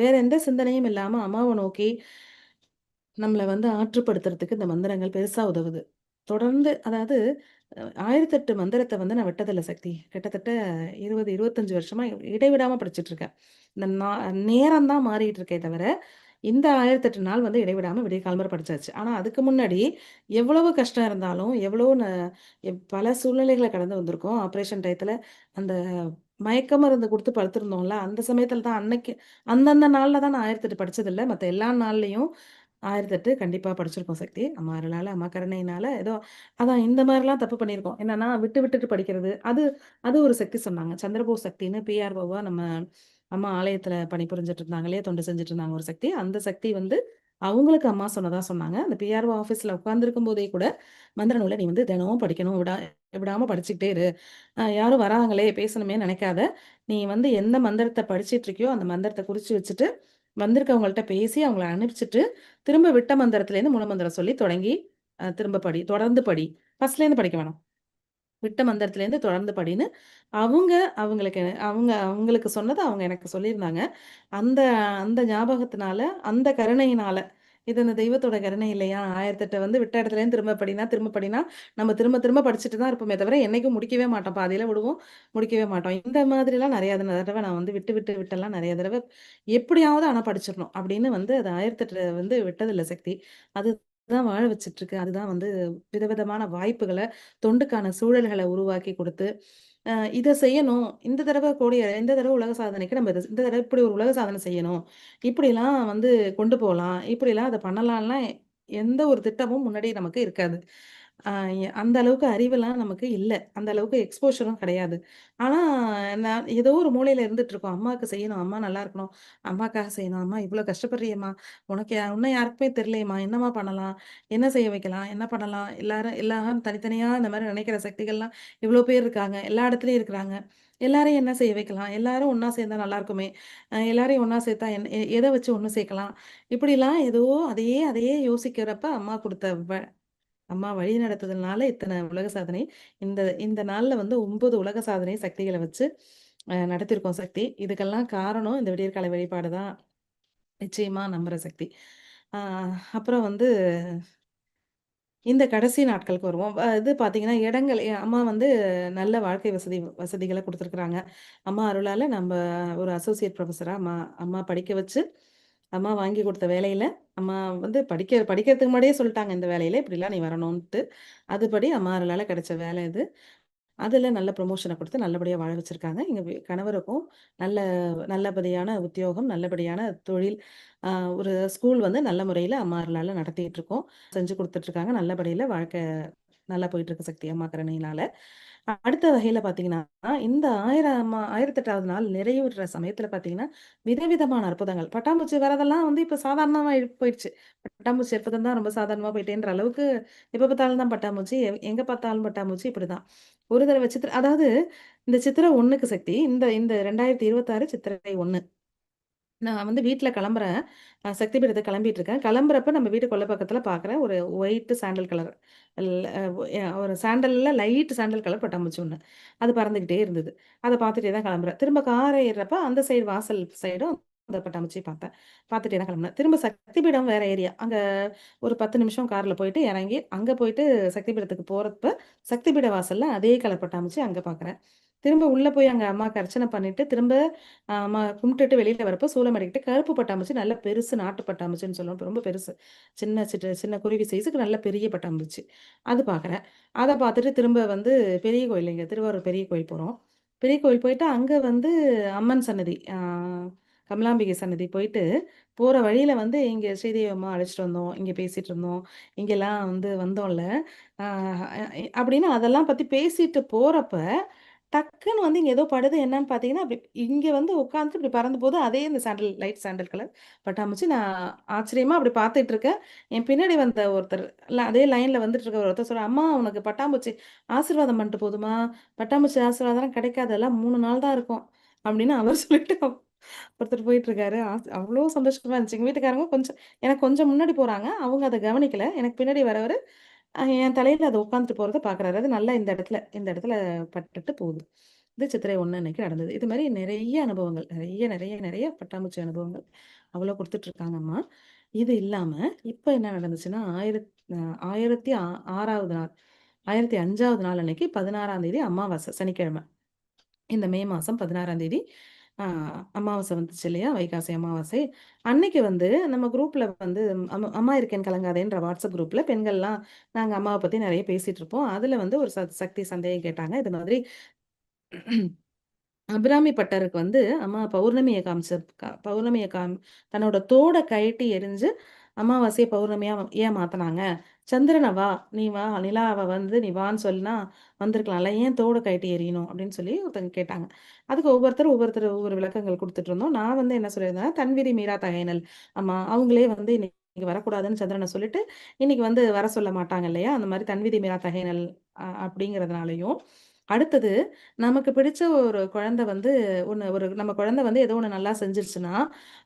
வேற எந்த சிந்தனையும் இல்லாம அம்மாவ நோக்கி நம்மள ஆற்றுப்படுத்துறதுக்கு இந்த மந்திரங்கள் பெருசா உதவுது. தொடர்ந்து அதாவது 1008 மந்திரத்த நான் விட்டதில்ல சக்தி. கிட்டத்தட்ட 20, 25 வருஷமா இடைவிடாம படிச்சுட்டுருக்கேன். இந்த நேரம் தான் மாறிட்டு இருக்கே தவிர, இந்த 1008 நாள் இடைவிடாம விடிய காலம்பற படிச்சாச்சு. ஆனா அதுக்கு முன்னாடி எவ்வளவு கஷ்டம் இருந்தாலும், எவ்வளோ பல சூழ்நிலைகள கடந்து வந்திருக்கோம். ஆப்ரேஷன் டயத்துல அந்த மயக்க மருந்து குடுத்து படுத்திருந்தோம்ல, அந்த சமயத்துல தான் அன்னைக்கு அந்தந்த நாள்ல தான் நான் 1008 படிச்சதில்ல. மத்த எல்லா நாள்லயும் 1008 கண்டிப்பா படிச்சிருக்கோம் சக்தி. அம்மா அருளால, அம்மா கருணையினால ஏதோ அதான் இந்த மாரிலாம் தப்பு பண்ணியிருக்கோம். என்னன்னா விட்டுட்டு படிக்கிறது. அது அது ஒரு சக்தி சொன்னாங்க. சந்திரபோஸ் சக்தின்னு பிஆர்ஓவா நம்ம அம்மா ஆலயத்துல பணிபுரிஞ்சுட்டு இருந்தாங்க இல்லையா? தொண்டு செஞ்சுட்டு இருந்தாங்க ஒரு சக்தி. அந்த சக்தி அவங்களுக்கு அம்மா சொன்னதா சொன்னாங்க. அந்த பிஆர்ஓ ஆஃபீஸ்ல உட்கார்ந்திருக்கும்போதே கூட, மந்திர நூல நீ தினமும் படிக்கணும். விடாம படிச்சுக்கிட்டே இரு. யாரும் வராங்களே, பேசணுமேன்னு நெனைக்காத. நீ எந்த மந்திரத்த படிச்சுட்டு இருக்கியோ, அந்த மந்திரத்த குறிச்சு வச்சுட்டு, வந்திருக்கவங்கள்ட்ட பேசி அவங்கள அனுப்பிச்சுட்டு, திரும்ப விட்ட மந்திரத்துலேருந்து மூலமந்திரம் சொல்லி தொடங்கி, திரும்ப படி. தொடர்ந்து படி. ஃபர்ஸ்ட்லேருந்து படிக்க வேணாம். விட்ட மந்திரத்துலேருந்து தொடர்ந்து படின்னு, அவங்க அவங்களுக்கு அவங்களுக்கு சொன்னத அவங்க எனக்கு சொல்லியிருந்தாங்க. அந்த அந்த ஞாபகத்தினால, அந்த கருணையினால, இது அந்த தெய்வத்தோட கருணை இல்லையா? 1008 விட்ட இடத்துலேருந்து திரும்ப படின்னா, திரும்ப படின்னா, நம்ம திரும்ப திரும்ப படிச்சுட்டு தான் இருப்போமே தவிர, என்னைக்கும் முடிக்கவே மாட்டோம். பாதியில விடுவோம், முடிக்கவே மாட்டோம். இந்த மாதிரிலாம் நெறையா தடவ நான் விட்டெல்லாம் நெறைய தடவ எப்படியாவது ஆனா படிச்சிரணும் அப்படின்னு அது 1008 விட்டதில்ல சக்தி. அதுதான் வாழ வச்சுட்டுருக்கு. அதுதான் விதவிதமான வாய்ப்புகள, தொண்டுக்கான சூழல்கள உருவாக்கி குடுத்து, இத செய்யணும். இந்த தடவ உலக சாதனைக்கு நம்ம இந்த தடவ இப்படி ஒரு உலக சாதனை செய்யணும். இப்படிலாம் கொண்டு போலாம். இப்படிலாம் அத பண்ணலான்லாம் எந்த ஒரு திட்டமும் முன்னாடி நமக்கு இருக்காது. அ அந்த அளவுக்கு அறிவெல்லாம் நமக்கு இல்ல. அந்த அளவுக்கு எக்ஸ்போஷரும் கிடையாது. ஆனா, நான் ஏதோ ஒரு மூலையில இருந்துட்டுருக்கோம். அம்மாவுக்கு செய்யணும். அம்மா நல்லா இருக்கணும். அம்மாக்காக செய்யணும். அம்மா இவ்ளோ கஷ்டப்படுறியேம்மா! உனக்கு இன்னும் யாருக்குமே தெரியலையேம்மா! என்னம்மா பண்ணலாம்? என்ன செய்ய வைக்கலாம்? என்ன பண்ணலாம்? எல்லாரும் தனித்தனியா இந்த மாரி நினைக்கிற சக்திகள்லாம் இவ்ளோ பேர் இருக்காங்க. எல்லா இடத்துலயும் இருக்கிறாங்க. எல்லாரையும் என்ன செய்ய வைக்கலாம்? எல்லாரும் ஒண்ணா சேர்ந்தா நல்லாருக்குமே! எல்லாரையும் ஒண்ணா சேர்த்தா எத வச்சு ஒண்ணு சேர்க்கலாம்? இப்படிலாம் ஏதோ அதையே அதையே யோசிக்கிறப்ப அம்மா குடுத்த அம்மா வழி நடத்துதல்னால இத்தன உலக சாதனை. இந்த இந்த நாள்ல 9 உலக சாதனை சக்திகள வச்சு நடத்தியிருக்கோம் சக்தி. இதுக்கெல்லாம் காரணம் இந்த விடியற்காலை வழிபாடு தான். நிச்சயமா நம்புற சக்தி. ஆ அப்புறம் இந்த கடைசி நாட்களுக்கு வருவோம். இது பார்த்தீங்கன்னா, இடங்கள் அம்மா நல்ல வாழ்க்கை வசதிகள குடுத்துருக்காங்க. அம்மா அருளால நம்ப ஒரு அசோசியேட் ப்ரொஃபஸரா அம்மா அம்மா படிக்க வச்சு, அம்மா வாங்கி குடுத்த வேலையில, அம்மா படிக்கிறதுக்கு முன்னாடியே சொல்ட்டாங்க, இந்த வேலையில இப்படிலாம் நீ வரணுன்ட்டு. அதுபடி அம்மா அருளால கிடைச்ச வேலை இது. அதுல நல்ல ப்ரமோஷன குடுத்து நல்லபடியா வாழ வச்சிருக்காங்க. எங்க கணவருக்கும் நல்ல நல்லபடியான உத்தியோகம், நல்லபடியான தொழில், அ ஒரு ஸ்கூல் நல்ல முறையில அம்மா அருளால நடத்திட்டு இருக்கோம். செஞ்சு குடுத்துட்டுருக்காங்க. நல்லபடியில வாழ்க்கை நல்லா போயிட்டுருக்கு சக்தி அம்மா கருணையினால. அடுத்த வகையில பார்த்தீங்கன்னா, இந்த 1008வது நாள் நிறைவுற்ற சமயத்துல பார்த்தீங்கன்னா, விதவிதமான அற்புதங்கள். பட்டாம்பூச்சி வரதெல்லாம் இப்ப சாதாரணமா போயிடுச்சு. பட்டாம்பூச்சி அற்புதம் தான் ரொம்ப சாதாரணமா போயிட்டேன்ற அளவுக்கு, எப்ப பார்த்தாலும் தான் பட்டாம்பூச்சி, எங்க பார்த்தாலும் பட்டாம்பூச்சி இப்படிதான். ஒரு தடவ அதாவது இந்த சித்திரை 1க்கு சக்தி, இந்த இந்த 2026 சித்திரை 1. நான் வீட்ல கிளம்புறேன். சக்தி பீடத்துக்கு கிளம்பிட்டுருக்கேன். கிளம்புறப்ப நம்ம வீட்டு கொல்லை பக்கத்தில பார்க்குறேன். ஒரு ஒயிட் சாண்டல் கலர். ல் ஒரு சாண்டல்ல லைட் சாண்டல் கலர் பட்டாம்பூச்சி ஒண்ணு. அது பறந்துகிட்டே இருந்தது. அத பார்த்துட்டே தான் கிளம்புறேன். திரும்ப கார் ஏர்றப்ப அந்த சைடு வாசல் சைடும் அந்த பட்டாம்பூச்சிய பார்த்தேன். பார்த்துட்டே தான் கிளம்புனேன். திரும்ப சக்தி பீடம் வேற ஏரியா. அங்க ஒரு 10 நிமிஷம் கார்ல போயிட்டு இறங்கி, அங்க போயிட்டு சக்தி பீடத்துக்கு போறப்ப, சக்தி பீட வாசல்ல அதே கலர் பட்டாம்பூச்சி அங்க பார்க்குறேன். திரும்ப உள்ள போய் அங்க அம்மாக்கு அர்ச்சனை பண்ணிட்டு, திரும்ப ஆமா. கும்பிட்டுட்டு வெளியில வரப்போ சூலம் அடிக்கிட்டு கருப்பு பட்டாம்பூச்சி நல்ல பெருசு நாட்டு பட்டாம்பூச்சின்னு சொல்லுவோம். ரொம்ப பெருசு. சின்ன குருவி சைஸுக்கு நல்ல பெரிய பட்டாம்பூச்சி. அது பார்க்குறேன். அத பார்த்துட்டு திரும்ப பெரிய கோயில் இங்க திருவாரூர் பெரிய கோயில் போறோம். பெரிய கோயில் போயிட்டு அங்க அம்மன் சன்னதி, கமலாம்பிகை சன்னதி போயிட்டு, போற வழியில இங்க ஸ்ரீதேவி அம்மா அழைச்சிட்டு வந்தோம். இங்க பேசிட்டு இருந்தோம். இங்கெல்லாம் வந்தோம்ல. அ அப்படின்னு அதெல்லாம் பத்தி பேசிட்டு போறப்ப டக்குன்னு இங்க ஏதோ படுது என்னன்னு பார்த்தீங்கன்னா, அப்படி இங்க உட்காந்துட்டு இப்படி பறந்து போது, அதே இந்த லைட் சாண்டல் கலர் பட்டாம்பூச்சி. நான் ஆச்சரியமா அப்படி பார்த்துட்டு இருக்கேன். என் பின்னாடி வந்த ஒருத்தர், இல்ல அதே லைன்ல வந்துட்டு இருக்க ஒருத்தர் சொல்றாரு, "அம்மா உனக்கு பட்டாம்பூச்சி ஆசீர்வாதம் பண்ணிட்டு போதும்மா. பட்டாம்பூச்சி ஆசீர்வாதம்லாம் கிடைக்காது. அதெல்லாம் 3 நாள் தான் இருக்கும்." அப்படின்னு அவர் சொல்லிட்டு ஒருத்தர் போயிட்டுருக்காரு. அவ்ளோ சந்தோஷமா இருந்துச்சு. எங்க வீட்டுக்காரங்க எனக்கு கொஞ்சம் முன்னாடி போறாங்க. அவங்க அத கவனிக்கல. எனக்கு பின்னாடி வரவரு என் தலையில அது உட்காந்துட்டு போறத பார்க்குறாரு. அது நல்லா இந்த இடத்துல பட்டுட்டு போகுது. இது சித்திரை 1 அன்னைக்கு நடந்தது. இது மாரி நெறைய அனுபவங்கள். நெறைய, நெறைய, நெறைய பட்டாம்பூச்சி அனுபவங்கள். அவ்வளோ குடுத்துட்டுருக்காங்க அம்மா. இது இல்லாம, இப்ப என்ன நடந்துச்சுன்னா, 1006வது நாள், 1005வது நாள் அன்னைக்கு 16ஆம் தேதி அமாவாசை, சனிக்கிழமை. இந்த மே மாசம் 16ஆம் தேதி அ அமாவாசை வந்துச்சு இல்லையா? வைகாசி அமாவாசை. அன்னைக்கு வந்து நம்ம குரூப்ல வந்து அம்மா இருக்கேன் கலங்காதேன்ற வாட்ஸ்அப் குரூப்ல பெண்கள்லாம் நாங்க அம்மாவ பத்தி நெறைய பேசிட்டு இருப்போம். அதுல வந்து ஒரு சக்தி சந்தேகம் கேட்டாங்க. இது மாதிரி அபிராமி பட்டருக்கு வந்து அம்மா பௌர்ணமிய காமிச்ச பௌர்ணமிய தன்னோட தோட கழட்டி எறிஞ்சு, அமாவாசைய பௌர்ணமியா ஏன் மாத்துனாங்க? "சந்திரன வா, நீ வா, நிலாவ வந்து நீ வான்னு சொன்னா வந்திருக்கலாம்ல. ஏன் தோட கழட்டி எறியணும்?" அப்படின்னு சொல்லி ஒருத்தங்க கேட்டாங்க. அதுக்கு ஒவ்வொரு விளக்கங்கள் குடுத்துட்டுருந்தோம். நான் வந்து என்ன சொல்லியிருந்தேன்னா, "தன்விதி மீறா தகையினல் அம்மா. அவங்களே வந்து இன்னைக்கு வரக்கூடாதுன்னு சந்திரன சொல்லிட்டு, இன்னைக்கு வந்து வர சொல்ல மாட்டாங்க இல்லையா? அந்த மாரி தன்விதி மீறா தகையினல் அப்படிங்கிறதுனாலயும், அடுத்தது நமக்கு பிடிச்ச ஒரு குழந்தை வந்து நம்ம குழந்தை வந்து ஏதோ ஒண்ணு நல்லா செஞ்சுருச்சுன்னா,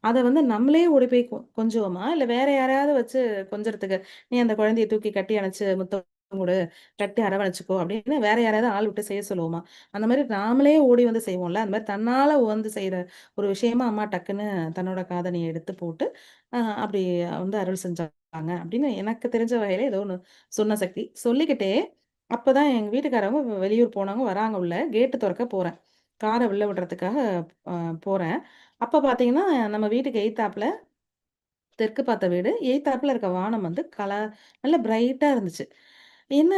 அத வந்து நம்மளே ஓடி போய் கொஞ்சுவோமா? இல்ல வேற யாரையாவது வச்சு கொஞ்சறதுக்கு, "நீ அந்த குழந்தைய தூக்கி கட்டி அணைச்சு முத்தம் குடு, கட்டி அரவணைச்சுக்கோ" அப்படின்னு வேற யாரையாவது ஆள் விட்டு செய்ய சொல்லுவோமா? அந்த மாரி நாமளே ஓடி வந்து செய்வோம்ல. அந்த மாரி தன்னால உவந்து செய்ற ஒரு விஷயமா அம்மா டக்குன்னு தன்னோட காதணிய எடுத்து போட்டு, அப்படி வந்து அருள் செஞ்சாங்க. அப்படின்னு எனக்கு தெரிஞ்ச வகையில ஏதோ ஒண்ணு சொன்ன சக்தி. சொல்லிக்கிட்டே அப்பதான் எங்க வீட்டுக்காரவங்க வெளியூர் போனவங்க வராங்க உள்ள. கேட்டு தொறக்க போறேன். கார உள்ள விடுறதுக்காக அ போறேன். அப்ப பார்த்தீங்கன்னா, நம்ம வீட்டுக்கு எய்த்தாப்ல தெற்கு பார்த்த வீடு. எய்த்தாப்ல இருக்க வானம் வந்து நல்ல பிரைட்டா இருந்துச்சு. என்ன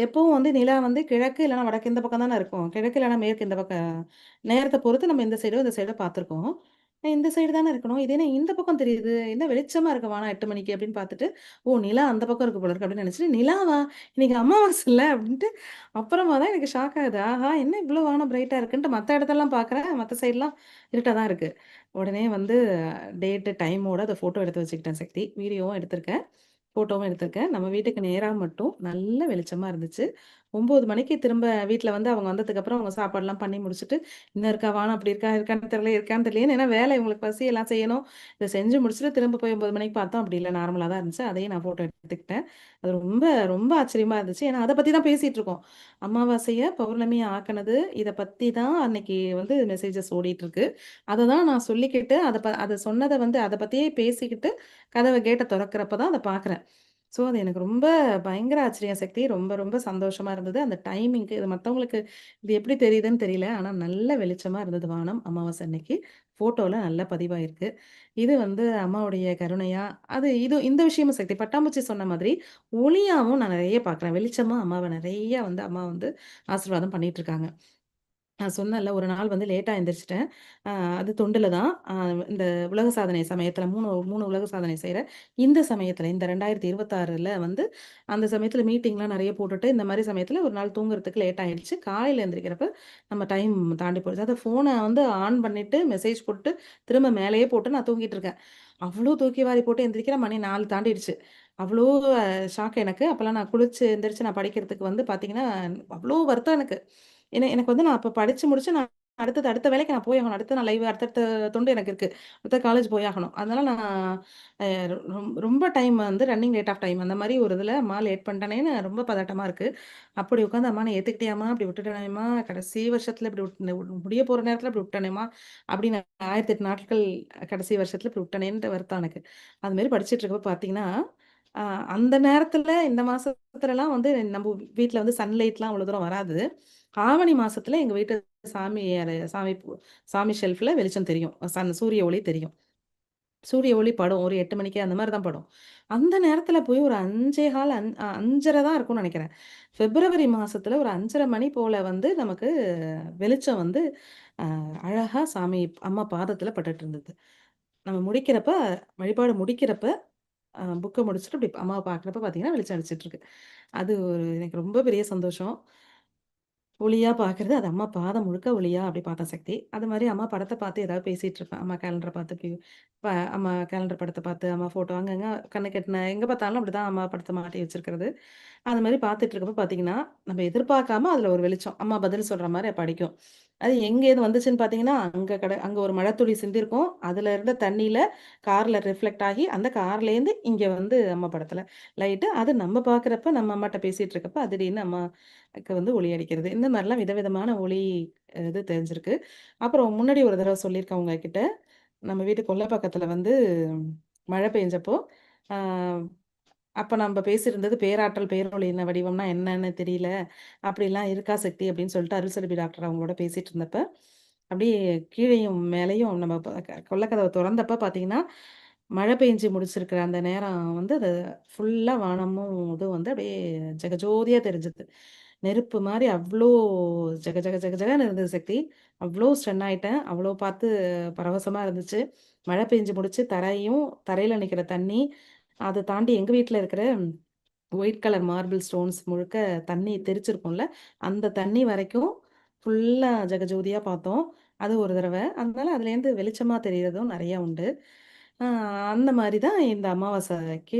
எப்பவும் வந்து நிலா வந்து கிழக்கு இல்லன்னா வடக்கு இந்த பக்கம் தானே இருக்கும். கிழக்கு இல்லன்னா மேற்கு இந்த பக்கம் நேரத்த பொறுத்து நம்ம இந்த சைடோ பார்த்துருக்கோம். இந்த சைடு தானே இருக்கணும். இது என்ன இந்த பக்கம் தெரியுது? என்ன வெளிச்சமா இருக்கு வானம் 8 மணிக்கு அப்படின்னு பார்த்துட்டு, ஓ! நிலா அந்த பக்கம் இருக்கு போல இருக்கு அப்படின்னு நினைச்சுட்டு, நிலாவா? இன்னைக்கு அமாவாசைல்ல அப்படின்ட்டு அப்புறமா தான் எனக்கு ஷாக் ஆகுது. ஆஹா! என்ன இவ்ளோ வானம் பிரைட்டா இருக்குன்ட்டு மத்த இடத்தெல்லாம் பார்க்குறேன். மத்த சைட்லாம் இருட்டா தான் இருக்கு. உடனே வந்து டேட்டு, டைமோட அத ஃபோட்டோ எடுத்து வச்சுக்கிட்டேன் சக்தி. வீடியோவும் எடுத்திருக்கேன். ஃபோட்டோவும் எடுத்திருக்கேன். நம்ம வீட்டுக்கு நேரா மட்டும் நல்ல வெளிச்சமா இருந்துச்சு. 9 மணிக்கு திரும்ப வீட்ல வந்து அவங்க வந்ததுக்கப்புறம் அவங்க சாப்பாடுலாம் பண்ணி முடிச்சுட்டு, "இன்னும் இருக்கா? வானம் அப்படி இருக்கா? இருக்கான்னு தெரியல, இருக்கான்னு தெரியலையேன்னு" ஏன்னா வேலை இவங்களுக்கு பசி எல்லாம் செய்யணும். இத செஞ்சு முடிச்சுட்டு திரும்ப போய் 9 மணிக்கு பார்த்தோம். அப்படி இல்ல நார்மலா தான் இருந்துச்சு. அதையும் நான் ஃபோட்டோ எடுத்துக்கிட்டேன். அது ரொம்ப ரொம்ப ஆச்சரியமா இருந்துச்சு. ஏன்னா அத பத்தி தான் பேசிட்டு இருக்கோம். அமாவாசைய பௌர்ணமியா ஆக்குனது, இத பத்தி தான் அன்னைக்கு வந்து மெசேஜஸ் ஓடிட்டுருக்கு. அத தான் நான் சொல்லிக்கிட்டு, அத சொன்னத வந்து அத பத்தியே பேசிக்கிட்டு, கேட்ட தொறக்கிறப்ப தான் அத பார்க்குறேன். ஸோ, அது எனக்கு ரொம்ப பயங்கர ஆச்சரியம் சக்தி. ரொம்ப ரொம்ப சந்தோஷமா இருந்தது. அந்த டைமிங்க்கு இது மத்தவங்களுக்கு இது எப்படி தெரியுதுன்னு தெரியல. ஆனா நல்ல வெளிச்சமா இருந்தது வானம் அமாவாசை அன்னைக்கு. ஃபோட்டோல நல்லா பதிவாயிருக்கு. இது வந்து அம்மாவுடைய கருணையா, இந்த விஷயமும் சக்தி. பட்டாம்பூச்சி சொன்ன மாதிரி, ஒளியாவும் நான் நெறைய பார்க்குறேன். வெளிச்சமா அம்மாவ நெறைய வந்து அம்மா வந்து ஆசீர்வாதம் பண்ணிட்டுருக்காங்க. நான் சொன்னேன்ல, ஒரு நாள் வந்து லேட்டா எந்திரிச்சுட்டேன். அ அது தொண்டுல தான். இந்த உலக சாதனை சமயத்துல 3 உலக சாதனை செய்றேன். இந்த சமயத்துல இந்த 2026ல வந்து அந்த சமயத்துல மீட்டிங்லாம் நெறைய போட்டுட்டு, இந்த மாரி சமயத்துல ஒரு நாள் தூங்குறதுக்கு லேட் ஆயிடுச்சு. காலையில எந்திரிக்கிறப்ப நம்ம டைம் தாண்டி போயிடுச்சு. அத ஃபோன வந்து ஆன் பண்ணிட்டு, மெசேஜ் போட்டு, திரும்ப மேலயே போட்டு நான் தூங்கிட்டு இருக்கேன். அவ்ளோ தூக்கி வாரி போட்டு எந்திரிக்கிறேன். மணி 4 தாண்டிடுச்சு. அவ்ளோ ஷாக் எனக்கு. அப்பலாம் நான் குளிச்சு எந்திரிச்சு நான் படிக்கிறதுக்கு வந்து பார்த்தீங்கன்னா, அவ்ளோ வருத்தம் எனக்கு. எனக்கு வந்து நான் அப்ப படிச்சு முடிச்சு நான் அடுத்த வேலைக்கு நான் போயாகணும். அடுத்து நான் அடுத்தடுத்த தொண்டு எனக்கு இருக்கு. அடுத்த காலேஜ் போயாகணும். அதனால நான் அ ரொம்ப டைம் வந்து ரன்னிங் லேட் ஆஃப் டைம் அந்த மாரி ஒரு இதுல அம்மா லேட் பண்ணிட்டனேன்னு ரொம்ப பதட்டமா இருக்கு. அப்படி உட்காந்து அம்மா நான் ஏத்துக்கிட்டியாம்மா? இப்படி விட்டுட்டனேம்மா? கடைசி வருஷத்துல இப்படி முடிய போற நேரத்துல இப்படி விட்டனேம்மா? அப்படின்னு 1008 நாட்கள் கடைசி வருஷத்துல இப்படி விட்டனேன்ட்டு வருத்தம் எனக்கு. அது மாரி படிச்சுட்டு இருக்கப்ப பார்த்தீங்கன்னா, அ அந்த நேரத்துல இந்த மாசத்துலலாம் வந்து நம்ம வீட்ல வந்து சன்லைட்லாம் அவ்வளோ தூரம் வராது. ஆவணி மாசத்துல எங்க வீட்டு சாமி அறை சாமி ஷெல்ஃப்ல வெளிச்சம் தெரியும். சூரிய ஒளி தெரியும். சூரிய ஒளி படும். ஒரு 8 மணிக்கு அந்த மாரி தான் படும். அந்த நேரத்துல போய் ஒரு 5:15 5:30 தான் இருக்கும்னு நெனைக்கிறேன். பிப்ரவரி மாசத்துல ஒரு 5:30 மணி போல வந்து நமக்கு வெளிச்சம் வந்து அ அழகா அம்மா பாதத்துல பட்டுட்டு இருந்தது. நம்ம முடிக்கிறப்ப வழிபாடு முடிக்கிறப்ப புக்க முடிச்சுட்டு இப்டி அம்மாவ பார்க்குறப்ப பார்த்தீங்கன்னா, வெளிச்சம் அடிச்சுட்டுருக்கு. அது எனக்கு ரொம்ப பெரிய சந்தோஷம். ஒளியா பார்க்குறது, அது அம்மா பாதம் முழுக்க ஒளியா அப்டி பார்த்தேன் சக்தி. அது மாரி அம்மா படத்த பார்த்து ஏதாவது பேசிட்டு இருப்பேன். அம்மா கேலண்டர பார்த்து ப அம்மா கேலண்டர் படத்த பார்த்து, அம்மா ஃபோட்டோ அங்கங்க கண்ணுக்கு எங்க பார்த்தாலும் அப்டிதான் அம்மா படத்த மாட்டி வச்சிருக்கிறது. அது மாரி பார்த்துட்டு இருக்கப்ப பார்த்தீங்கன்னா, நம்ம எதிர்பார்க்காம அதுல ஒரு வெளிச்சம். அம்மா பதில் சொல்ற மாரி அப்ப அடிக்கும். அது எங்கேருந்து வந்துச்சுன்னு பார்த்தீங்கன்னா, அங்க ஒரு மழைத்துளி சிந்திருக்கும். அதுல இருந்த தண்ணீல கார்ல ரிஃப்ளெக்ட் ஆகி, அந்த கார்லேருந்து இங்க வந்து அம்மா படத்துல லைட்டு. அது நம்ம பார்க்குறப்ப, நம்ம அம்மாட்ட பேசிட்டு இருக்கப்ப, அது திடீர்னு அம்மாக்கு வந்து ஒளி அடிக்கிறது. இந்த மாரிலாம் விதவிதமான ஒளி இது தெரிஞ்சிருக்கு. அப்புறம் முன்னாடி ஒரு தடவ சொல்லியிருக்கேன் உங்ககிட்ட. நம்ம வீட்டு கொல்ல பக்கத்துல வந்து மழை பெஞ்சப்போ, ஆ அப்ப நம்ப பேசியிருந்தது பேராற்றல், பேரொளியின் வடிவம்னா என்னன்னு தெரியல. அப்படிலாம் இருக்கா சக்தி அப்படின்னு சொல்லிட்டு அருள் செல்வி டாக்டர் அவங்களோட பேசிட்டு இருந்தப்ப, அப்படியே கீழயும் மேலயும் நம்ம கொல்லைக்கதவ தொறந்தப்ப பார்த்தீங்கன்னா, மழை பெஞ்சு முடிச்சிருக்கிற அந்த நேரம் வந்து அது ஃபுல்லா வானமும் இதுவும் வந்து அப்படியே ஜெகஜோதியா தெரிஞ்சது. நெருப்பு மாரி அவ்ளோ ஜக ஜக ஜக ஜகன்னு இருந்தது சக்தி. அவ்ளோ ஸ்டன் ஆயிட்டேன். அவ்ளோ பார்த்து பரவசமா இருந்துச்சு. மழை பெஞ்சு முடிச்சு தரையும், தரையில நிக்கிற தண்ணி, அத தாண்டி எங்க வீட்ல இருக்கிற ஒயிட் கலர் மார்பிள் ஸ்டோன்ஸ் முழுக்க தண்ணி தெறிச்சிருக்கும்ல, அந்த தண்ணி வரைக்கும் ஃபுல்லா ஜெகஜோதியா பார்த்தோம். அது ஒரு தடவ. அதனால அதுலேருந்து வெளிச்சமா தெரியறதும் நெறைய உண்டு. அ அந்த மாரி தான் இந்த அமாவாசை அன்னைக்கு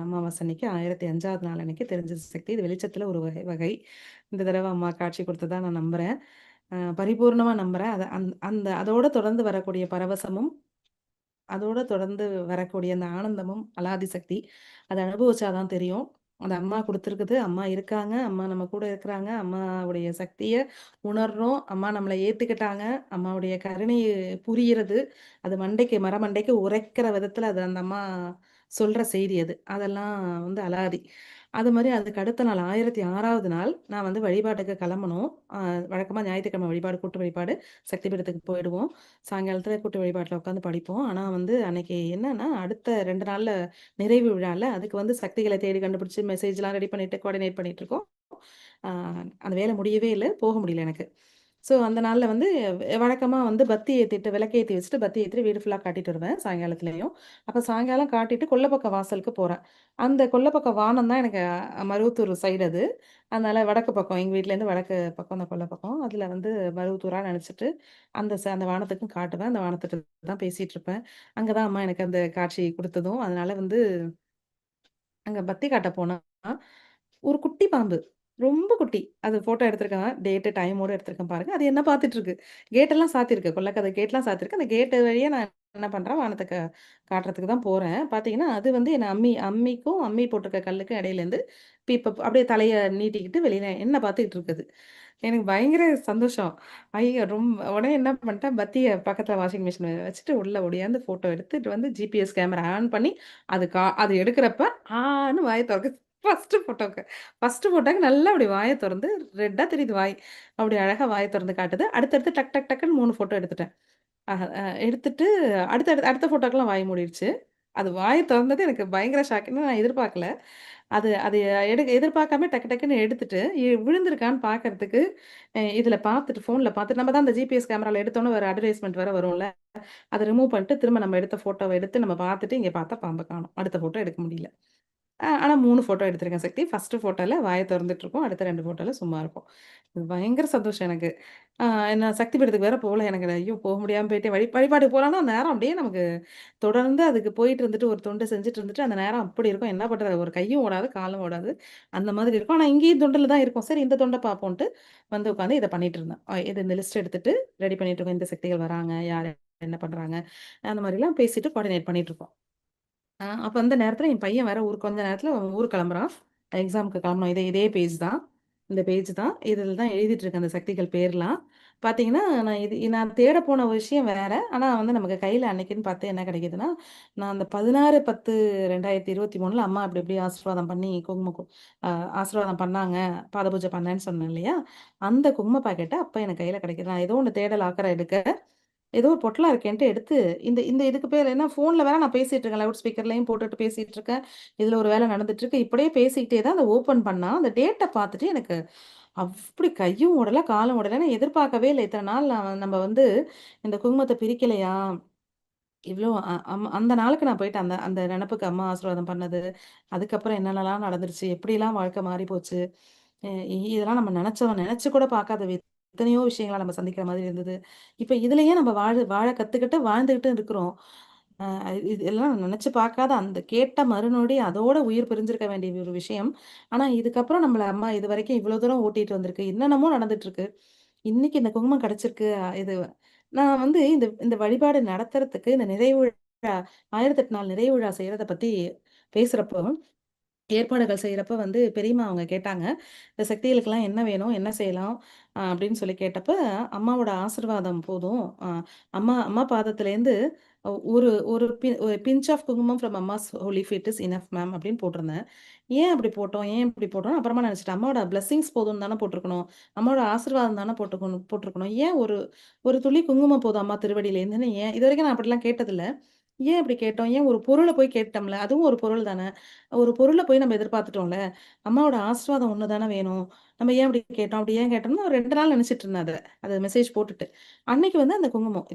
1005வது நாள் அன்னைக்கு தெரிஞ்சது சக்தி. இது வெளிச்சத்துல ஒரு வகை. இந்த தடவ அம்மா காட்சி குடுத்ததா நான் நம்புறேன். பரிபூர்ணமா நம்புறேன். அத அந்த அதோட தொடர்ந்து வரக்கூடிய பரவசமும் அதோட தொடர்ந்து வரக்கூடிய அந்த ஆனந்தமும் அலாதி சக்தி. அத அனுபவிச்சா தான் தெரியும். அது அம்மா குடுத்துருக்குது. அம்மா இருக்காங்க. அம்மா நம்ம கூட இருக்கிறாங்க. அம்மாவுடைய சக்திய உணர்றோம். அம்மா நம்மள ஏத்துக்கிட்டாங்க. அம்மாவுடைய கருணை புரியிறது. அது மண்டைக்கு உரைக்கிற விதத்துல அது அந்த அம்மா சொல்ற செய்தி அது. அதெல்லாம் வந்து அலாதி. அது மாரி அதுக்கு அடுத்த நாள் 1006வது நாள் நான் வந்து வழிபாட்டுக்கு கிளம்பணும். அ வழக்கமா ஞாயித்துக்கிழமை வழிபாடு, கூட்டு வழிபாடு சக்தி பீடத்துக்கு போயிடுவோம். சாயங்காலத்துல கூட்டு வழிபாட்டுல உட்காந்து படிப்போம். ஆனா வந்து அன்னைக்கு என்னன்னா, அடுத்த 2 நாள்ல நிறைவு விழால, அதுக்கு வந்து சக்திகள தேடி கண்டுபிடிச்சு மெசேஜ்லாம் ரெடி பண்ணிட்டு, கோஆர்டினேட் பண்ணிட்டுருக்கோம். ஆ அந்த வேலை முடியவே இல்ல. போக முடியல எனக்கு. ஸோ அந்த நாள்ல வந்து வழக்கமா வந்து பத்தி ஏத்திட்டு, விளக்கேத்தி வச்சுட்டு, பத்தி ஏத்திட்டு வீடு ஃபுல்லா காட்டிட்டு வருவேன், சாயங்காலத்துலயும். அப்ப சாயங்காலம் காட்டிட்டு கொல்ல பக்கம் வாசலுக்கு போறேன். அந்த கொல்ல பக்கம் வானம் தான் எனக்கு மருவத்தூர் சைடு அது. அதனால வடக்கு பக்கம் எங்க வீட்லேருந்து வடக்கு பக்கம் அந்த கொல்ல பக்கம். அதுல வந்து மருவத்தூரா நெனச்சுட்டு, அந்த வானத்துக்கும் காட்டுவேன். அந்த வானத்துட்ட தான் பேசிட்டு இருப்பேன். அங்க தான் அம்மா எனக்கு அந்த காட்சி குடுத்ததும், அதனால வந்து அங்க பத்தி காட்ட போனா, ஒரு குட்டி பாம்பு. ரொம்ப குட்டி. அது ஃபோட்டோ எடுத்திருக்கேன். டேட்டு, டைமோட எடுத்திருக்கேன் பாருங்க. அது என்ன பார்த்துட்டு இருக்கு. கேட்டெல்லாம் சாத்தியிருக்கு. கொல்லைக்கதவு கேட்லாம் சாத்தியிருக்கு. அந்த கேட்டு வழியா நான் என்ன பண்றேன், வானத்த காட்டுறதுக்கு தான் போறேன். பார்த்தீங்கன்னா, அது வந்து என்ன அம்மிக்கும், அம்மி போட்டிருக்க கல்லுக்கும் இடையிலேருந்து இப்ப அப்படியே தலைய நீட்டிக்கிட்டு வெளியில என்ன பார்த்துக்கிட்டு இருக்குது. எனக்கு பயங்கர சந்தோஷம். ஐயோ! உடனே என்ன பண்ணிட்டேன், பத்திய பக்கத்துல வாஷிங் மிஷின் வச்சுட்டு உள்ள ஓடியாந்து ஃபோட்டோ எடுத்துட்டு வந்து ஜிபிஎஸ் கேமரா ஆன் பண்ணி, அது எடுக்கிறப்ப ஆன்னு வாய தொறக்குது. ஃபர்ஸ்ட்டு ஃபோட்டோக்கு நல்லா அப்படி வாய தொறந்து ரெட்டா தெரியுது வாய். அப்படி அழகா வாய தொறந்து காட்டுது. அடுத்தடுத்து டக் டக் டக்குன்னு 3 ஃபோட்டோ எடுத்துட்டேன். அஹ அ எடுத்துட்டு அடுத்த ஃபோட்டோக்கெல்லாம் வாய் மூடிருச்சு. அது வாய தொறந்தது எனக்கு பயங்கர ஷாக். ஏன்னா நான் எதிர்பார்க்கல. அது அது எதிர்பார்க்காம டக்கு டக்குன்னு எடுத்துட்டு, விழுந்திருக்கான்னு பார்க்கறதுக்கு, இதில பார்த்துட்டு ஃபோன்ல பார்த்துட்டு நம்ம தான் அந்த ஜிபிஎஸ் கேமரால எடுத்தோனே ஒரு அட்வர்டைஸ்மென்ட் வேற வரும்ல. அத ரிமூவ் பண்ணிட்டு திரும்ப நம்ம எடுத்த ஃபோட்டோவ எடுத்து நம்ம பார்த்துட்டு, இங்க பார்த்தா பாம்ப காணோம். அடுத்த ஃபோட்டோ எடுக்க முடியல. ஆனா 3 ஃபோட்டோ எடுத்திருக்கேன் சக்தி. ஃபர்ஸ்ட்டு ஃபோட்டோல வாய தொறந்துட்டுருக்கும். அடுத்த 2 ஃபோட்டோல சும்மா இருக்கும். இது பயங்கர சந்தோஷம் எனக்கு. ஆ நான் சக்தி பீடத்துக்கு வேற போல எனக்கு. ஐயோ! போக முடியாம போயிட்டேன். வழிபாட்டுக்கு போலான்னா, அந்த நேரம் அப்படியே நமக்கு தொடர்ந்து அதுக்கு போயிட்டு இருந்துட்டு, ஒரு தொண்டு செஞ்சுட்டு இருந்துட்டு, அந்த நேரம் அப்படி இருக்கும். என்ன பண்றது? ஒரு கையும் ஓடாது, காலும் ஓடாது. அந்த மாதிரி இருக்கும். ஆனா இங்கேயும் தொண்டுல தான் இருக்கோம். சரி இந்த தொண்ட பார்ப்போன்ட்டு வந்து உட்காந்து இத பண்ணிட்டு இருந்தேன். இது இந்த லிஸ்ட் எடுத்துட்டு ரெடி பண்ணிட்டு இருக்கோம். இந்த சக்திகள் வராங்க, யார் என்ன பண்றாங்க, அந்த மாரிலாம் பேசிட்டு கோஆர்டினேட் பண்ணிட்டு இருக்கோம். அப்ப அந்த நேரத்துல என் பையன் வேற கொஞ்ச நேரத்துல அவன் ஊருக்கு கிளம்புறான். எக்ஸாம்க்கு கிளம்பணும். இதே பேஜ் தான். இந்த பேஜ் தான். இதில தான் எழுதிட்டு இருக்கேன் அந்த சக்திகள் பேர்லாம். பார்த்தீங்கன்னா, நான் தேட போன விஷயம் வேற. ஆனா வந்து நமக்கு கையில அன்னைக்குன்னு பார்த்து என்ன கிடைக்குதுன்னா, நான் அந்த 16/10/2023ல அம்மா அப்படி இப்படி ஆசீர்வாதம் பண்ணி குங்குமம் அ ஆசீர்வாதம் பண்ணாங்க. பாத பூஜை பண்ணேன்னு சொன்னேன் இல்லையா? அந்த குங்கும பாக்கெட்ட அப்ப எனக்கு கையில கிடைக்குது. நான் ஏதோ ஒண்ணு தேடல் ஆக்குறேன் எடுக்க. ஏதோ ஒரு பொட்டலம் இருக்கேன்ட்டு எடுத்து, இந்த இந்த இதுக்கு பேரு ஏன்னா ஃபோன்ல வேற நான் பேசிட்டு இருக்கேன். லவுட் ஸ்பீக்கர்லயும் போட்டுட்டு பேசிட்டு இருக்கேன். இதுல ஒரு வேலை நடந்துட்டு இருக்கு. இப்படியே பேசிக்கிட்டே தான் அத ஓப்பன் பண்ணா, அந்த டேட்ட பார்த்துட்டு எனக்கு அப்படி கையும் ஓடல, காலும் ஓடல. நான் எதிர்பார்க்கவே இல்ல. இத்தன நாள் நம்ம வந்து இந்த குங்குமத்த பிரிக்கலையா? இவ்ளோ அந்த நாளுக்கு நான் போயிட்டு அந்த அந்த நெனப்புக்கு அம்மா ஆசீர்வாதம் பண்ணது. அதுக்கப்புறம் என்னென்னலாம் நடந்துருச்சு? எப்படிலாம் வாழ்க்கை மாறி போச்சு? அ இதெல்லாம் நம்ம நெனச்சு கூட பார்க்காத எத்தனையோ விஷயங்கள நம்ம சந்திக்கிற மாதிரி இருந்தது. இப்ப இதுலயே நம்ம வாழ வாழ கத்துக்கிட்டு வாழ்ந்துகிட்டு இருக்கிறோம். அ இதெல்லாம் நெனச்சு பார்க்காத அந்த கேட்ட மறுநொடி அதோட உயிர் பிரிஞ்சிருக்க வேண்டிய ஒரு விஷயம். ஆனா, இதுக்கப்புறம் நம்மள அம்மா இதுவரைக்கும் இவ்ளோ தூரம் ஓட்டிட்டு வந்திருக்கு. என்னென்னமோ நடந்துட்டுருக்கு. இன்னைக்கு இந்த குங்குமம் கிடைச்சிருக்கு. இது நான் வந்து இந்த இந்த வழிபாடு நடத்துறதுக்கு இந்த நிறைவு விழா 1008 நாள் நிறைவு விழா செய்றத பத்தி பேசுறப்போ ஏற்பாடுகள் செய்றப்ப வந்து பெரியம்மா அவங்க கேட்டாங்க. இந்த சக்திகளுக்கெல்லாம் என்ன வேணும்? என்ன செய்யலாம்? அப்படின்னு சொல்லி கேட்டப்ப, அம்மாவோட ஆசீர்வாதம் போதும். அம்மா அம்மா பாதத்திலேருந்து ஒரு ஒரு pinch of kumkum from Amma's holy feet is enough ma'am அப்படின்னு போட்டிருந்தேன். ஏன் அப்படி போட்டோம்? ஏன் இப்படி போட்டோம்னு அப்புறமா நினைச்சுட்டேன். அம்மாவோட பிளெஸ்ஸிங்ஸ் போதும்னு தானே போட்டிருக்கணும். அம்மாவோட ஆசீர்வாதம் தானே போட்டிருக்கணும். ஏன் ஒரு ஒரு துளி குங்குமம் போதும் அம்மா திருவடியிலேருந்துன்னு ஏன் இதுவரைக்கும் நான் அப்படிலாம் கேட்டதில்ல. ஏன் அப்படி கேட்டோம்? ஏன் ஒரு பொருள போய் கேட்டோம்ல. அதுவும் ஒரு பொருள் தானே. ஒரு பொருள போய் நம்ம எதிர்பார்த்துட்டோம்ல. அம்மாவோட ஆசீர்வாதம் ஒண்ணு தானே வேணும். நம்ம ஏன் அப்படி கேட்டோம்? அப்படி ஏன் கேட்டோம்னு ஒரு 2 நாள் நினைச்சுட்டு இருந்தேன் அத. அத மெசேஜ் போட்டுட்டு. அன்னைக்கு வந்து அந்த குங்குமம்.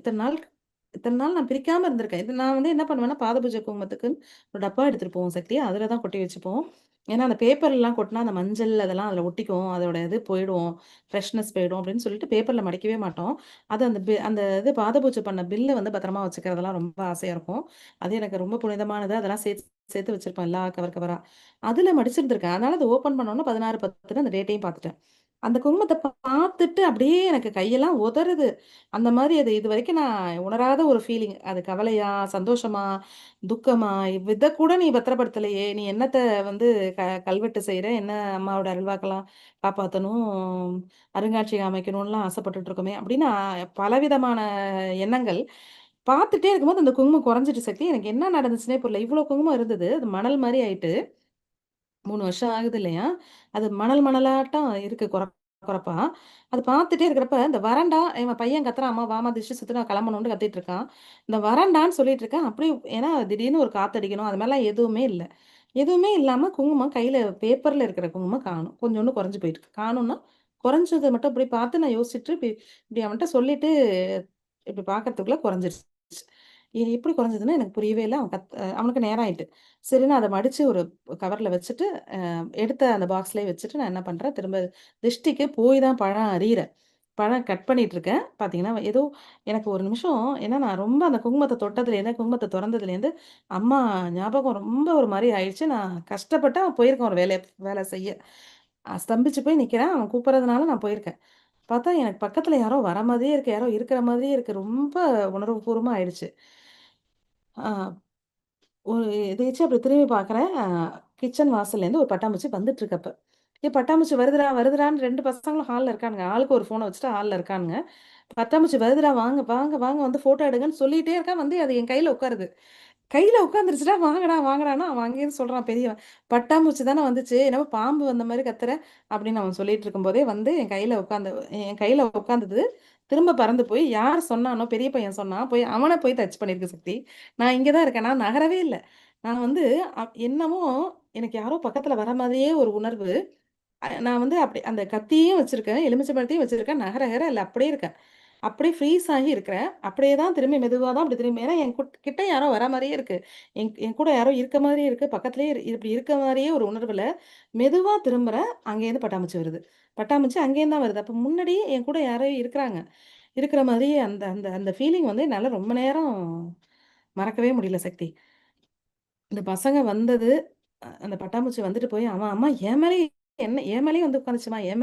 இத்தன நாள் நான் பிரிக்காம இருந்திருக்கேன். இது நான் வந்து என்ன பண்ணுவேன்னா, பாத பூஜை குங்குமத்துக்குன்னு ஒரு டப்பா எடுத்துட்டு போவோம் சக்தி. அதுல தான் கொட்டி வச்சுப்போம். ஏன்னா, அந்த பேப்பர்லலாம் கொட்னா அந்த மஞ்சள் அதெல்லாம் அதுல ஒட்டிக்கும். அதோட இது போயிடும். ஃப்ரெஷ்னஸ் போயிடும் அப்படின்னு சொல்லிட்டு பேப்பர்ல மடிக்கவே மாட்டோம். அது அந்த இது பாத பூஜை பண்ண பில்ல வந்து பத்திரமா வச்சுக்கிறதெல்லாம் ரொம்ப ஆசையா இருக்கும். அது எனக்கு ரொம்ப புனிதமானது. அதெல்லாம் சேர்த்து சேர்த்து வச்சிருப்பேன் எல்லா கவர் கவரா. அதுல மடிச்சிருந்திருக்கேன். அதனால அத ஓப்பன் பண்ணோனே 16/10ன்னு அந்த டேட்டையும் பார்த்துட்டேன். அந்த குங்குமத்த பார்த்துட்டு அப்படியே எனக்கு கையெல்லாம் உதறுது. அந்த மாரி அது இதுவரைக்கும் நான் உணராத ஒரு ஃபீலிங். அது கவலையா, சந்தோஷமா, துக்கமா, இத கூட நீ பத்திரப்படுத்தலையே! நீ என்னத்த வந்து கல்வெட்டு செய்ற? என்ன அம்மாவோட அருள்வாக்கெல்லாம் காப்பாத்தணும், அருங்காட்சியகம் அமைக்கணும்லாம் ஆசைப்பட்டுட்டு இருக்கோமே! அப்படின்னு பலவிதமான எண்ணங்கள். பார்த்துட்டே இருக்கும்போது அந்த குங்குமம் குறைஞ்சிட்டு சக்தி. எனக்கு என்ன நடந்துச்சுன்னே புரியல. இவ்ளோ குங்குமம் இருந்தது. அது மணல் மாரி ஆயிட்டு 3 வருஷம் ஆகுது இல்லையா? அது மணல் மணலாட்டம் இருக்கு கொரப்பா. அது பார்த்துட்டே இருக்கிறப்ப, இந்த வறண்டா என் பையன் கத்துறான், "அம்மா வாம்மா திஷ்டி சுத்து நான் கிளம்பணும்னு" கத்திட்டு இருக்கான். இந்த வறண்டான்னு சொல்லிட்டு இருக்கேன். அப்படியே ஏன்னா திடீர்னு ஒரு காத்தடிக்கணும். அது மாரிலாம் எதுவுமே இல்ல. எதுவுமே இல்லாம குங்குமம் கையில பேப்பர்ல இருக்கிற குங்குமம் காணோம். கொஞ்சோண்டு குறைஞ்சு போயிருக்கு. காணோம்னா, குறைஞ்சத மட்டும் இப்படி பார்த்து நான் யோசிச்சுட்டு, இப்படி இப்படி அவன்ட்ட சொல்லிட்டு, இப்படி பார்க்கறதுக்குள்ள குறைஞ்சிருச்சு. இது எப்படி குறைஞ்சதுன்னு எனக்கு புரியவே இல்ல. அவனுக்கு நேரம் ஆயிட்டு. சரின்னு அத மடிச்சு ஒரு கவர்ல வச்சுட்டு, எடுத்த அந்த பாக்ஸ்லயே வச்சுட்டு நான் என்ன பண்றேன், திரும்ப திஷ்டிக்கு போய் தான் பழம் அரியிறேன். பழம் கட் பண்ணிட்டு இருக்கேன். பார்த்தீங்கன்னா, ஏதோ எனக்கு ஒரு நிமிஷம் ஏன்னா நான் ரொம்ப அந்த குங்குமத்த தொட்டதுலேருந்து, குங்குமத்த தொறந்ததுலேருந்து, அம்மா ஞாபகம் ரொம்ப ஒரு மாரி ஆயிடுச்சு. நான் கஷ்டப்பட்டு போயிருக்கேன் ஒரு வேலை செய்ய. ஸ்தம்பிச்சு போய் நிக்கிறேன். அவன் கூப்பிடுறதுனால நான் போயிருக்கேன். பார்த்தா எனக்கு பக்கத்துல யாரோ வர மாதிரியே இருக்கு. யாரோ இருக்கிற மாதிரியே இருக்கு. ரொம்ப உணர்வுபூர்வமா ஆயிடுச்சு. ஆ ஒரு எதேர்ச்சியா அப்படி திரும்பி பார்க்குறேன். கிச்சன் வாசல்லேருந்து ஒரு பட்டாம்பூச்சி வந்துட்டுருக்கு அப்ப. பட்டாம்பூச்சி வருதுடா, வருதுடான்னு 2 பசங்களும் ஹால்ல இருக்கானுங்க. ஆளுக்கு ஒரு ஃபோன வச்சுட்டு ஹால்ல இருக்கானுங்க. பட்டாம்பூச்சி வருதுடா, வாங்க, வாங்க, வாங்க வந்து ஃபோட்டோ எடுங்கன்னு சொல்லிட்டே இருக்கேன். வந்து அது என் கையில உட்காருது. கையில உட்காந்துருச்சுடா, வாங்கடா, வாங்கடான்னா, அவன் அங்கேருந்து சொல்றான் பெரியவன். "பட்டாம்பூச்சி தானே வந்துச்சு, என்னமோ பாம்பு வந்த மாரி கத்துற" அப்படின்னு அவன் சொல்லிட்டு இருக்கும்போதே வந்து என் கையில உட்காந்தது. திரும்ப பறந்து போய் யார் சொன்னானோ, பெரிய பையன் சொன்னான். அவன போய் டச் பண்ணியிருக்கு சக்தி. நான் இங்க தான் இருக்கேன். நான் நகரவே இல்ல. நான் வந்து என்னமோ எனக்கு யாரோ பக்கத்துல வர மாதிரியே ஒரு உணர்வு. நான் வந்து அப்படி அந்த கத்தியும் வச்சிருக்கேன், எலுமிச்சை பழத்தையும் வச்சிருக்கேன். நகர இல்ல அப்படியே இருக்கேன். அப்படியே ஃப்ரீஸ் ஆகி இருக்கிறேன். அப்படியே தான் திரும்பி மெதுவா தான் அப்படி திரும்பி ஏன்னா என் கிட்ட யாரோ வர மாரியே இருக்கு. என் கூட யாரோ இருக்க மாதிரியே இருக்கு. பக்கத்திலேயே இப்படி இருக்க மாரியே ஒரு உணர்வுல மெதுவா திரும்புறேன். அங்கேருந்து பட்டாம்பூச்சி வருது. பட்டாம்பூச்சி அங்கேருந்து தான் வருது. அப்ப முன்னாடியே என் கூட யாரோ இருக்கிறாங்க. இருக்கிற மாதிரியே அந்த அந்த அந்த ஃபீலிங் வந்து என்னால ரொம்ப நேரம் மறக்கவே முடியல சக்தி. இந்த பசங்க வந்தது, அந்த பட்டாம்பூச்சி வந்துட்டு போய் அவன் அம்மா என் மேலயே வந்து உட்காந்துச்சும்மா. என்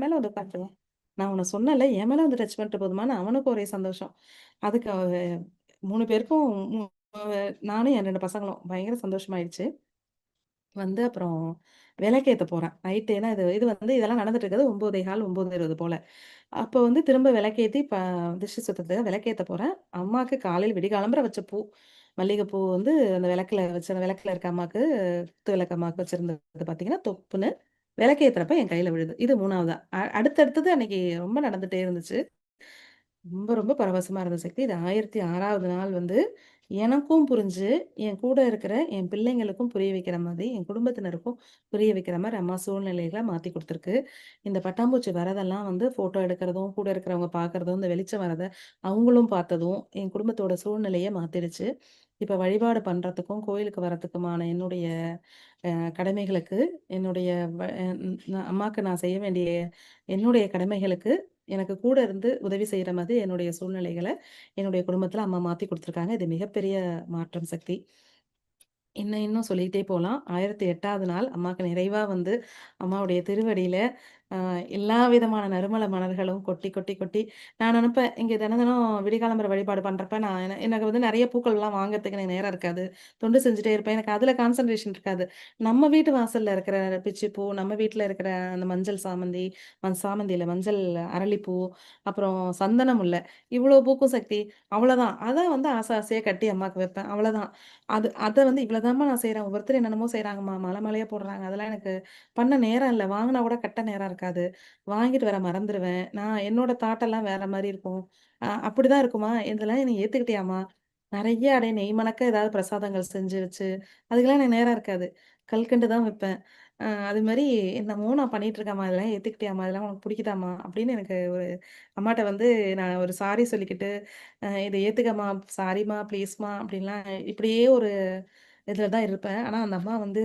மேல வந்து உட்காந்துச்சு. நான் உன்ன சொன்னேன்ல, என் மேல வந்து டச் பண்ணிட்டு போதுமான்னு அவனுக்கும் ஒரே சந்தோஷம். அதுக்கு 3 பேருக்கும் மு அ நானும் என் 2 பசங்களும் பயங்கர சந்தோஷமாயிடுச்சு. வந்து அப்புறம் விளக்கேத்த போறேன். நைட்டு ஏன்னா இது இது வந்து இதெல்லாம் நடந்துட்டு இருக்கிறது 9:15, 9:20 போல. அப்போ வந்து திரும்ப விளக்கேத்தி திருஷ்டி சுத்தத்துக்காக விளக்கேத்த போறேன். அம்மாக்கு காலையில விடிகாலம்பற வச்ச பூ. மல்லிகைப்பூ வந்து அந்த அந்த விளக்குல இருக்க அம்மாக்கு, குத்து விளக்கு அம்மாவுக்கு வச்சிருந்தது பார்த்தீங்கன்னா, தொப்புன்னு விளக்கேத்துறப்ப என் கையில விழுது. இது 3வதா. அடுத்தடுத்தது அன்னைக்கு ரொம்ப நடந்துட்டே இருந்துச்சு. ரொம்ப, ரொம்ப பரவசமா இருந்த சக்தி. இது 1006வது நாள் வந்து எனக்கும் புரிஞ்சு, என் கூட இருக்கிற என் பிள்ளைங்களுக்கும் புரிய வைக்கிற மாதிரி, என் குடும்பத்தினருக்கும் புரிய வைக்கிற மாரி அம்மா சூழ்நிலைகள மாத்தி குடுத்துருக்கு. இந்த பட்டாம்பூச்சி வரதெல்லாம் வந்து ஃபோட்டோ எடுக்கிறதும், கூட இருக்கிறவங்க பார்க்கறதும், இந்த வெளிச்சம் வரத அவங்களும் பார்த்ததும், என் குடும்பத்தோட சூழ்நிலையே மாத்திடுச்சு. இப்ப வழிபாடு பண்றதுக்கும், கோயிலுக்கு வரதுக்குமான என்னுடைய கடமைகளுக்கு, என்னுடைய வ அ அம்மாக்கு நான் செய்ய வேண்டிய என்னுடைய கடமைகளுக்கு எனக்கு கூட இருந்து உதவி செய்ற மாதிரி என்னுடைய சூழ்நிலைகள என்னுடைய குடும்பத்தில அம்மா மாத்தி குடுத்துருக்காங்க. இது மிகப்பெரிய மாற்றம் சக்தி. இன்னும் சொல்லிக்கிட்டே போலாம். 1008வது நாள் அம்மாக்கு நிறைவா வந்து அம்மாவுடைய திருவடியில எல்லா விதமான நறுமண மலர்களும் கொட்டி, கொட்டி, கொட்டி நான் நெனப்பேன், இங்க தினம் தினம் விடிகாலம்பற வழிபாடு பண்றப்ப நான் எனக்கு வந்து நெறைய பூக்கள்லாம் வாங்குறதுக்கு எனக்கு நேரம் இருக்காது. தொண்டு செஞ்சுட்டே இருப்பேன். எனக்கு அதுல கான்சன்ட்ரேஷன் இருக்காது. நம்ம வீட்டு வாசல்ல இருக்கிற பிச்சிப்பூ, நம்ம வீட்ல இருக்கிற அந்த மஞ்சள் சாமந்தி, சாமந்தி இல்ல மஞ்சள் அரளிப்பூ, அப்புறம் சந்தன முல்ல இவ்ளோ பூக்கும் சக்தி. அவ்வளோதான். அத வந்து ஆசை ஆசையா கட்டி அம்மாக்கு வைப்பேன். அவ்வளோதான். அத வந்து இவ்வளோதாம்மா நான் செய்றேன். ஒவ்வொருத்தரும் என்னென்னமோ செய்றாங்கம்மா. மாலை மாலையா போடுறாங்க. அதெல்லாம் எனக்கு பண்ண நேரம் இல்ல. வாங்குனா கூட கட்ட நேரம் இருக்காது. வாங்கிட்டு வர மறந்துருவேன். நான் என்னோட தாட்டெல்லாம் வேற மாரி இருக்கும். அப்படிதான் இருக்குமா? இதெல்லாம் நீ ஏத்துக்கிட்டியாம்மா? நெறைய அப்படியே நெய் மணக்க ஏதாவது பிரசாதங்கள் செஞ்சு வச்சு, அதுக்கெல்லாம் எனக்கு நேரம் இருக்காது. கல்கண்டு தான் வைப்பேன். அது மாரி என்னமோ நான் பண்ணிட்டு இருக்கேன்ம்மா. இதெல்லாம் ஏத்துக்கிட்டியாம்மா? இதெல்லாம் உனக்கு பிடிக்குதாம்மா? அப்படின்னு எனக்கு ஒரு அம்மாட்ட வந்து நான் ஒரு சாரி சொல்லிக்கிட்டு, இத ஏத்துக்கம்மா, சாரிம்மா, ப்ளீஸ்மா அப்படின்லாம் இப்படியே ஒரு இதுல தான் இருப்பேன். ஆனா அந்த அம்மா வந்து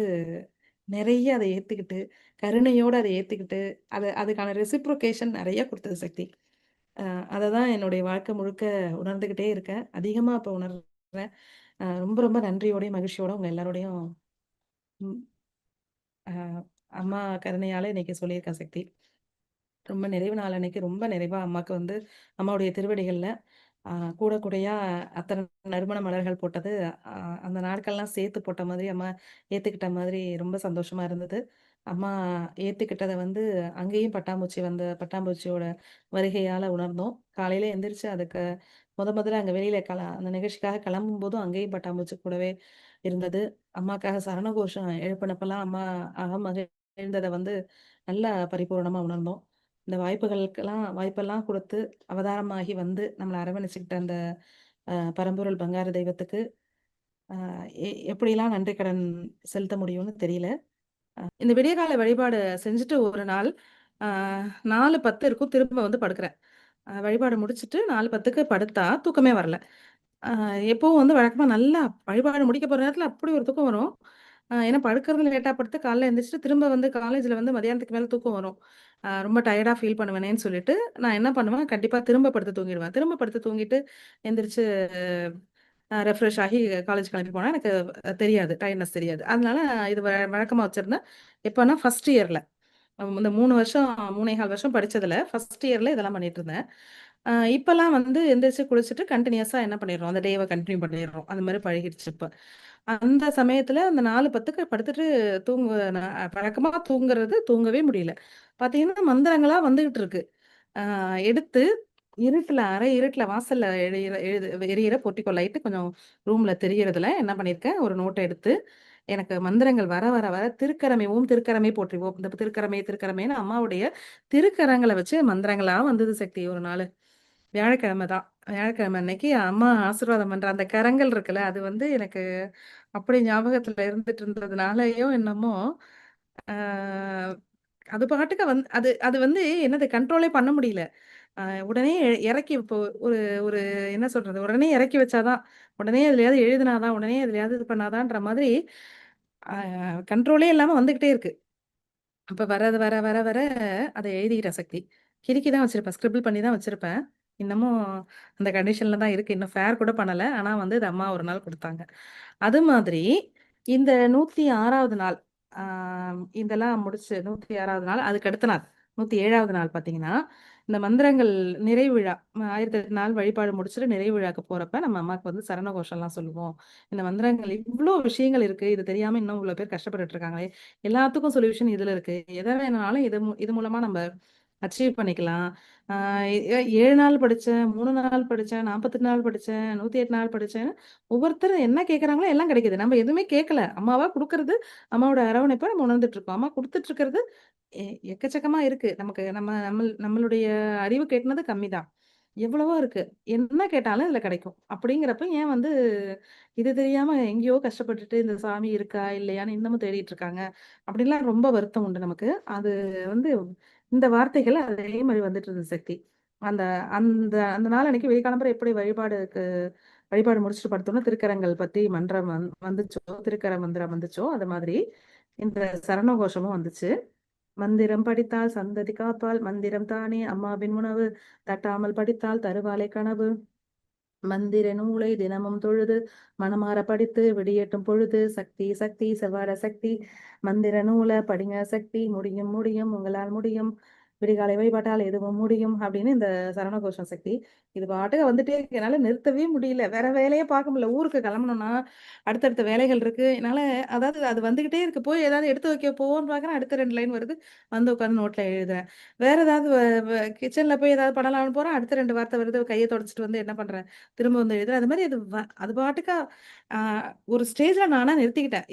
நெறைய அத ஏத்துக்கிட்டு, கருணையோட அத ஏத்துக்கிட்டு, அதுக்கான ரெசிப்ரோகேஷன் நெறைய குடுத்தது சக்தி. அ அத தான் என்னுடைய வாழ்க்கை முழுக்க உணர்ந்துகிட்டே இருக்கேன். அதிகமா இப்ப உணர்றேன். ரொம்ப ரொம்ப நன்றியோடயும், மகிழ்ச்சியோட உங்க எல்லாரோடையும் ம் அ அம்மா கருணையால இன்னைக்கு சொல்லியிருக்கேன் சக்தி. ரொம்ப நிறைவு நாள் அன்னைக்கு ரொம்ப நிறைவா அம்மாக்கு வந்து அம்மாவுடைய திருவடிகள்ல ஆ கூட கூடையா அத்தன நறுமண மலர்கள் போட்டது, அ அந்த நாட்கள்லாம் சேர்த்து போட்ட மாதிரி அம்மா ஏத்துக்கிட்ட மாதிரி ரொம்ப சந்தோஷமா இருந்தது. அம்மா ஏத்துக்கிட்டத வந்து அங்கேயும் பட்டாம்பூச்சியோட வருகையால உணர்ந்தோம். காலையில எந்திரிச்சு அதுக்கு முதல்ல அங்க வெளியில அந்த நிகழ்ச்சிக்காக கிளம்பும்போதும் அங்கேயும் பட்டாம்பூச்சி கூடவே இருந்தது. அம்மாக்காக சரணகோஷம் எழுப்புனப்பலாம் அம்மா மகிழ்ந்தத வந்து நல்லா பரிபூரணமா உணர்ந்தோம். இந்த வாய்ப்பெல்லாம் குடுத்து அவதாரமாகி வந்து நம்மள அரவணைச்சுக்கிட்ட அந்த பரம்பொருள் பங்காரு தெய்வத்துக்கு அ எப்படிலாம் நன்றி கடன் செலுத்த முடியும்னு தெரியல. இந்த விடியகாலை வழிபாடு செஞ்சுட்டு ஒரு நாள் அ 4:10 இருக்கும் திரும்ப வந்து படுக்கிறேன். வழிபாடு முடிச்சுட்டு 4:10க்கு படுத்தா தூக்கமே வரல. அ எப்பவும் வந்து வழக்கமா நல்லா வழிபாடு முடிக்க போற நேரத்தில அப்படி ஒரு தூக்கம் வரும். ஏன்னா படுக்கிறது லேட்டா படுத்து காலைல எந்திரிச்சுட்டு திரும்ப வந்து காலேஜ்ல வந்து மதியானத்துக்கு மேல தூக்கம் வரும். ரொம்ப டயர்டா ஃபீல் பண்ணுவேனேன்னு சொல்லிட்டு, நான் என்ன பண்ணுவேன், கண்டிப்பா திரும்ப படுத்து தூங்கிடுவேன். திரும்ப படுத்து தூங்கிட்டு எந்திரிச்சு ரெஃப்ரெஷ் ஆகி காலேஜ் கிளம்பி போனா எனக்கு தெரியாது. டயர்ட்னஸ் தெரியாது. அதனால இது வழக்கமா வச்சிருந்தேன். எப்பன்னா ஃபர்ஸ்ட் இயர்ல. இந்த 3 வருஷம் 3 1/4 வருஷம் படிச்சதுல ஃபர்ஸ்ட் இயர்ல இதெல்லாம் பண்ணிட்டுருந்தேன். இப்பலாம் வந்து எந்திரிச்சு குளிச்சுட்டு கன்டினியூஸா என்ன பண்ணிடுறோம், அந்த டேவ கன்டின்யூ பண்ணிடுறோம். அந்த மாரி பழகிடுச்சு இப்ப. அந்த சமயத்துல அந்த 4:10க்கு படுத்துட்டு வழக்கமா தூங்கவே முடியல. பார்த்தீங்கன்னா, மந்திரங்களா வந்துகிட்டு இருக்கு. ஆ எடுத்து அரை இருட்டுல வாசல்ல எரியிற போர்டிகோ லைட்டு கொஞ்சம் ரூம்ல தெரியறதுல என்ன பண்ணியிருக்கேன், ஒரு நோட்ட எடுத்து எனக்கு மந்திரங்கள் வர வர வர திருக்கரமே ஓம் திருக்கரமே போற்றி ஓம் இந்த திருக்கரமேன்னு அம்மாவுடைய திருக்கரங்கள வச்சு மந்திரங்களா வந்தது சக்தி ஒரு நாளு. வியாழக்கிழமை தான். வியாழக்கிழமை அன்னைக்கு அம்மா ஆசீர்வாதம் பண்ற அந்த கரங்கள் இருக்குல்ல, அது வந்து எனக்கு அப்படி ஞாபகத்துல இருந்துட்டு இருந்ததுனாலயோ என்னமோ, ஆ அது பாட்டுக்கு அது அது வந்து என்னது கண்ட்ரோலே பண்ண முடியல. அ உடனே இறக்கி இப்போ ஒரு ஒரு என்ன சொல்றது? உடனே இறக்கி வச்சா தான், உடனே எதுலயாவது எழுதினா தான், உடனே எதுலயாவது இது பண்ணாதான்ற மாதிரி அ கண்ட்ரோலே இல்லாம வந்துகிட்டே இருக்கு. அப்ப வர வர வர அத எழுதிக்கிட்டேன் சக்தி. கிறுக்கி தான் வச்சிருப்பேன். ஸ்கிரிபிள் பண்ணி தான் வச்சிருப்பேன். இன்னமும் அந்த கண்டிஷன்ல தான் இருக்கு. இன்னும் ஃபேர் கூட பண்ணல. ஆனா வந்து இது அம்மா ஒரு நாள் குடுத்தாங்க. அது மாதிரி இந்த 106வது நாள் ஆ இதெல்லாம் முடிச்சு 106வது நாள், அதுக்கு அடுத்த நாள் 107வது நாள் பார்த்தீங்கன்னா, இந்த மந்திரங்கள் நிறைவு விழா 1008 நாள் வழிபாடு முடிச்சுட்டு நிறைவு விழாக்கு போறப்ப, நம்ம அம்மாக்கு வந்து சரண கோஷம்லாம் சொல்லுவோம். இந்த மந்திரங்கள் இவ்ளோ விஷயங்கள் இருக்கு. இது தெரியாம இன்னும் இவ்ளோ பேர் கஷ்டப்பட்டுட்டு இருக்காங்களே! எல்லாத்துக்கும் சொல்யூஷன் இதுல இருக்கு. எத வேணும்னாலும் இது மூலமா நம்ப அச்சீவ் பண்ணிக்கலாம். ஆ 7 நாள் படிச்சேன், 3 நாள் படிச்சேன், 48 நாள் படிச்சேன், 108 நாள் படிச்சேன்னு ஒவ்வொருத்தரும் என்ன கேட்கறாங்களோ எல்லாம் கிடைக்குது. நம்ம எதுவுமே கேட்கல. அம்மாவா குடுக்குறது, அம்மாவோட அரவணைப்ப நம்ம உணர்ந்துட்டு இருக்கோம். அம்மா குடுத்துட்டு இருக்கிறது எ எக்கச்சக்கமா இருக்கு. நமக்கு நம்மளுடைய அறிவுக்கு எட்டுனது கம்மி தான். எவ்வளவோ இருக்கு. என்ன கேட்டாலும் இதுல கிடைக்கும். அப்படிங்கிறப்ப ஏன் வந்து இது தெரியாம எங்கேயோ கஷ்டப்பட்டுட்டு இந்த சாமி இருக்கா? இல்லையான்னு இன்னமும் தேடிட்டு இருக்காங்க. அப்படின்லாம் ரொம்ப வருத்தம் உண்டு நமக்கு. அது வந்து இந்த வார்த்தைகள் அதே மாரி வந்துட்டு இருந்தது சக்தி. அந்த அந்த அந்த நாள் அன்னைக்கு விடியகாலம்பற எப்படி வழிபாடு முடிச்சுட்டு படுத்தோம்னா, திருக்கரங்கள் பத்தி மன்றம் வந்துச்சோ, திருக்கர மந்திரம் வந்துச்சோ, அது மாதிரி இந்த சரண கோஷமும் வந்துச்சு. மந்திரம் படித்தால் சந்ததி காப்பாள், மந்திரம் தானே அம்மாவின் உணவு, தட்டாமல் படித்தால் தருவாளே கனவு. மந்திர நூலை தினமும் தொழுது மனமாற படித்து விடியட்டும் பொழுது. சக்தி சக்தி செவ்வாட சக்தி, மந்திர நூலை படிங்க சக்தி, முடியும் முடியும் உங்களால் முடியும், விடிகாலை வழிபாட்டால் எதுவும் முடியும் அப்படின்னு இந்த சரணகோஷம் சக்தி. இது பாட்டுக்கு வந்துட்டே இருக்கு. என்னால நிறுத்தவே முடியல. வேற வேலையே பார்க்க முடியல. ஊருக்கு கிளம்பணும்னா அடுத்தடுத்த வேலைகள் இருக்கு. என்னால அதாவது அது வந்துகிட்டே இருக்கு. போய் ஏதாவது எடுத்து வைக்க போவோன்னு பார்க்குறேன். அடுத்த 2 லைன் வருது. வந்து உட்காந்து நோட்ல எழுதுறேன். வேற ஏதாவது கிச்சன்ல போய் ஏதாவது பண்ணலாம்னு போறேன். அடுத்த 2 வார்த்தை வருது. கைய தொடச்சுட்டு வந்து என்ன பண்றேன்? திரும்ப வந்து எழுதுறேன். அது மாரி அது பாட்டுக்கா அ ஒரு ஸ்டேஜ்ல நானா நிறுத்திக்கிட்டேன்.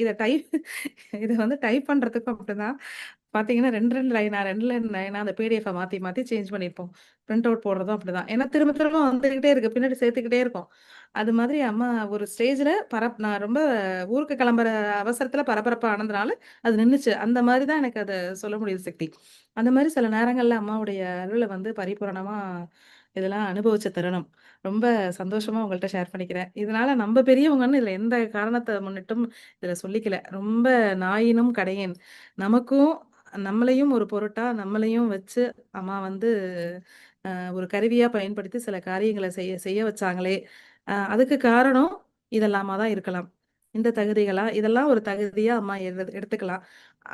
இத வந்து டைப் பண்றதுக்கும் அப்படிதான். பார்த்தீங்கன்னா 2, 2 லைனா 2 லைனா அந்த பிடிஎஃப்ப மாத்தி மாத்தி சேஞ்ச் பண்ணியிருப்போம். பிரிண்ட் அவுட் போடுறதும் அப்படிதான். ஏன்னா திரும்ப திரும்ப வந்துகிட்டே இருக்கு. பின்னாடி சேர்த்துக்கிட்டே இருக்கோம். அது மாதிரி அம்மா ஒரு ஸ்டேஜ்ல நான் ரொம்ப ஊருக்கு கிளம்புற அவசரத்துல பரபரப்பா ஆனதுனால அது நின்னுச்சு. அந்த மாரி தான் எனக்கு அத சொல்ல முடியுது சக்தி. அந்த மாரி சில நேரங்கள்ல அம்மாவுடைய அருள வந்து பரிபூரணமா இதெல்லாம் அனுபவிச்ச தருணம். ரொம்ப சந்தோஷமா உங்கள்ட்ட ஷேர் பண்ணிக்கிறேன். இதனால நம்ப பெரியவங்கன்னு இதுல எந்த காரணத்த முன்னிட்டும் இதுல சொல்லிக்கல. ரொம்ப நாயினும் கடையேன். நமக்கும் நம்மளையும் ஒரு பொருட்டா, நம்மளையும் வச்சு அம்மா வந்து ஒரு கருவியா பயன்படுத்தி சில காரியங்கள செய்ய செய்ய வச்சாங்களே! அதுக்கு காரணம் இதெல்லாமா தான் இருக்கலாம். இந்த தகுதிகளா இதெல்லாம் ஒரு தகுதியா அம்மா எடுத்துக்கலாம்.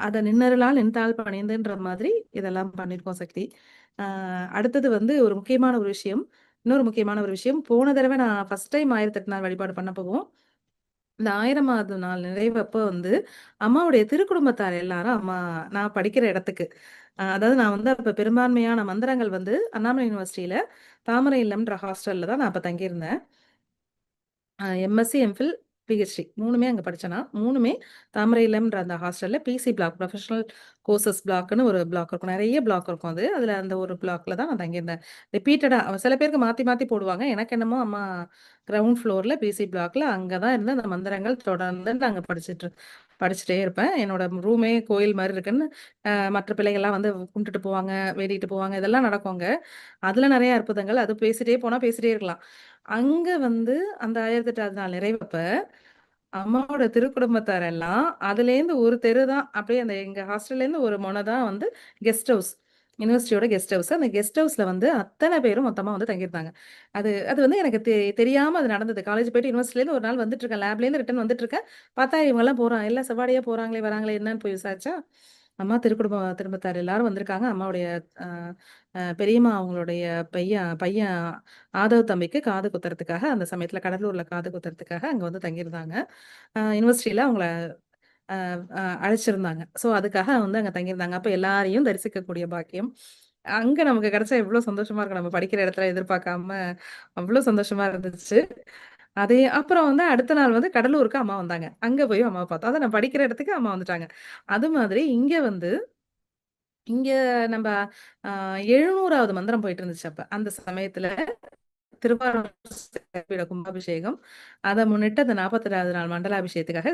அத "நின்னருளால் நின்தாள் பணிந்துன்ற" மாதிரி இதெல்லாம் பண்ணியிருக்கோம் சக்தி. அ அடுத்தது வந்து ஒரு முக்கியமான ஒரு விஷயம். இன்னொரு முக்கியமான ஒரு விஷயம். போன தடவ நான் ஃபர்ஸ்ட் டைம் 1008 நாள் வழிபாடு பண்ணப்பவும், இந்த 1000வது நாள் நிறைவப்ப வந்து, அம்மாவுடைய திருக்குடும்பத்தார் எல்லாரும் நான் படிக்கிற இடத்துக்கு அதாவது நான் வந்து அப்ப பெரும்பான்மையான மந்திரங்கள் வந்து அண்ணாமலை யுனிவர்சிட்டியில தாமரை இல்லம்ன்ற ஹாஸ்டல்ல தான் நான் அப்ப தங்கியிருந்தேன். எம்எஸ்சி, எம்ஃபில், பிஹெச்டி 3மே அங்க படிச்சேன் நான். 3மே தாமரை இல்லம்ன்ற அந்த ஹாஸ்டல்ல பிசி பிளாக், ப்ரொஃபஷனல் கோர்சஸ் பிளாக்ன்னு ஒரு பிளாக் இருக்கும். நெறைய பிளாக் இருக்கும் அது. அதுல அந்த ஒரு பிளாக்ல தான் நான் தங்கியிருந்தேன். ரிப்பீட்டடா சில பேருக்கு மாத்தி மாத்தி போடுவாங்க. எனக்கு என்னமோ அம்மா கிரவுண்ட் ஃப்ளோர்ல பிசி பிளாக்ல அங்க தான் இருந்து அந்த மந்திரங்கள் தொடர்ந்து நாங்க படிச்சுட்டே இருப்பேன். என்னோட ரூமே கோயில் மாரி இருக்குன்னு, மற்ற பிள்ளைகள்லாம் வந்து கும்பிட்டுட்டு போவாங்க, வேண்டிட்டு போவாங்க. இதெல்லாம் நடக்கும் அங்க. அதுல நெறைய அற்புதங்கள். அது பேசிட்டே போனா பேசிட்டே இருக்கலாம். அங்க வந்து அந்த 1008வது நாள் நிறைவப்ப, அம்மாவோட திருக்குடும்பத்தார் எல்லாம் அதுலேருந்து ஒரு தெரு தான் அப்படியே அந்த எங்க ஹாஸ்டல்லேருந்து ஒரு மொன தான் வந்து கெஸ்ட் ஹவுஸ். யுனிவர்சிட்டியோட கெஸ்ட் ஹவுஸ். அந்த கெஸ்ட் ஹவுஸ்ல வந்து அத்தன பேரும் மொத்தமா வந்து தங்கியிருந்தாங்க. அது அது வந்து எனக்கு தெரியாம அது நடந்தது. காலேஜ் போயிட்டு யுனிவர்சிட்டிலேருந்து ஒரு நாள் வந்துட்டுருக்கேன். லேப்லேருந்து ரிட்டர்ன் வந்துட்டுருக்கேன். பார்த்தா இவங்கலாம் எல்லாம் செவ்வாடையா போறாங்களே, வராங்களே என்னன்னு போய் விசாரிச்சா, அம்மா திருக்குடும்பத்தார் எல்லாரும் வந்திருக்காங்க. அம்மாவுடைய அ அ பெரியம்மா அவங்களுடைய பையன் பையன் ஆதவ் தம்பிக்கு காது குத்துறதுக்காக, அந்த சமயத்துல கடலூர்ல காது குத்துறதுக்காக அங்க வந்து தங்கியிருந்தாங்க. யுனிவர்சிட்டில அவங்கள அ அ அழைச்சிருந்தாங்க. ஸோ, அதுக்காக வந்து அங்க தங்கியிருந்தாங்க. அப்ப எல்லாரையும் தரிசிக்கக்கூடிய பாக்கியம். அங்க நமக்கு கிடைச்சா எவ்ளோ சந்தோஷமா இருக்கும். நம்ம படிக்கிற இடத்துல எதிர்பார்க்காம, அவ்ளோ சந்தோஷமா இருந்துச்சு. அதே அப்புறம் வந்து அடுத்த நாள் வந்து கடலூருக்கு அம்மா வந்தாங்க. அங்க போய் அம்மாவ பார்த்தோம். அதான் நான் படிக்கிற இடத்துக்கு அம்மா வந்துட்டாங்க. அது மாதிரி இங்க நம்ப அ 700வது மந்திரம் போயிட்டு இருந்துச்சு அப்ப. அந்த சமயத்துல திருவாரூர் சிறப்பிட கும்பாபிஷேகம். அத முன்னிட்டு அந்த 42வது நாள் மண்டலாபிஷேகத்துக்காக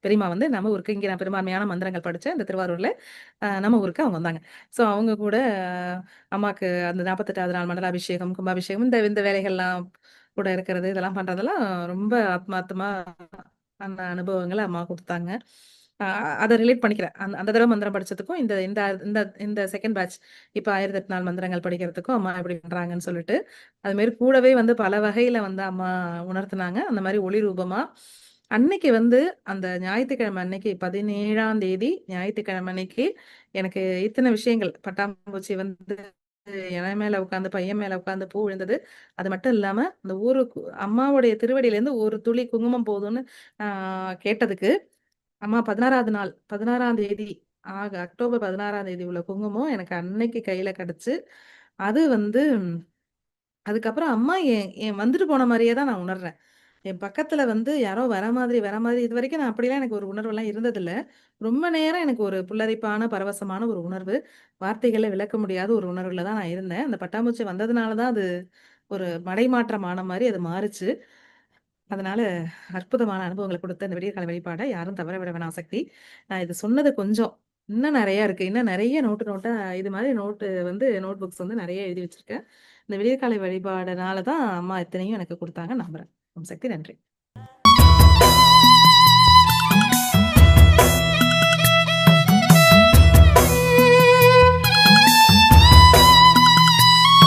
பெரியம்மா வந்து நம்ம ஊருக்கு இங்க நான் பெரும்பான்மையான மந்திரங்கள் படிச்சேன். இந்த திருவாரூர்ல நம்ம ஊருக்கு அவங்க வந்தாங்க. ஸோ அவங்க கூட அம்மாக்கு அந்த 48வது நாள் மண்டலாபிஷேகம், கும்பாபிஷேகம் இந்த இந்த வேலைகள்லாம் கூட இருக்கிறது, இதெல்லாம் பண்றதெல்லாம் ரொம்ப ஆத்மார்த்தமா அந்த அனுபவங்கள அம்மா குடுத்தாங்க. அ அத ரிலேட் பண்ணிக்கிறேன். அந்த தடவ மந்திரம் படிச்சதுக்கும், இந்த இந்த இந்த இந்த செகண்ட் பேட்ச் இப்ப 1008 நாள் மந்திரங்கள் படிக்கிறதுக்கும் அம்மா எப்படி பண்றாங்கன்னு சொல்லிட்டு, அது மாரி கூடவே வந்து பல வகையில வந்து அம்மா உணர்த்துனாங்க. அந்த மாரி ஒளி ரூபமா. அன்னைக்கு வந்து அந்த ஞாயித்துக்கிழமை அன்னைக்கு 17ஆம் தேதி ஞாயித்துக்கிழமை அன்னைக்கு எனக்கு இத்தன விஷயங்கள் பட்டாம்பூச்சி வந்து என் மேல உட்காந்து, பையன் மேல உட்காந்து பூ விழுந்தது. அது மட்டும் இல்லாம, அந்த ஊருக்கு அம்மாவுடைய திருவடியிலேருந்து ஒரு துளி குங்குமம் போதும்ன்னு கேட்டதுக்கு, அம்மா 16வது நாள் 16ஆம் தேதி அக்டோபர் 16ஆம் தேதி உள்ள குங்குமம் எனக்கு அன்னைக்கு கையில கிடைச்சு, அது வந்து அதுக்கப்புறம் அம்மா என் என் வந்துட்டு போன மாரியே தான் நான் உணர்றேன். என் பக்கத்துல வந்து யாரோ வர மாதிரி இதுவரைக்கும் நான் அப்படிலாம் எனக்கு ஒரு உணர்வெல்லாம் இருந்ததில்ல. ரொம்ப நேரம் எனக்கு ஒரு புல்லரிப்பான, பரவசமான ஒரு உணர்வு. வார்த்தைகள்ல விளக்க முடியாத ஒரு உணர்வுல தான் நான் இருந்தேன். அந்த பட்டாம்பூச்சி வந்ததுனால தான் அது ஒரு மடைமாற்றம் ஆன மாரி அது மாறுச்சு. அதனால அற்புதமான அனுபவங்கள குடுத்த இந்த விடியற்காலை வழிபாட யாரும் தவற விட வேணாம் சக்தி. நான் இது சொன்னது கொஞ்சம். இன்னும் நெறைய இருக்கு. இன்னும் நெறைய நோட்டா இது மாரி நோட் புக்ஸ் வந்து நெறைய எழுதி வச்சிருக்கேன். இந்த விடியற்காலை வழிபாடுனால தான் அம்மா இத்தனையும் எனக்கு குடுத்தாங்கன்னு நம்புறேன். ஓம் சக்தி நன்றி.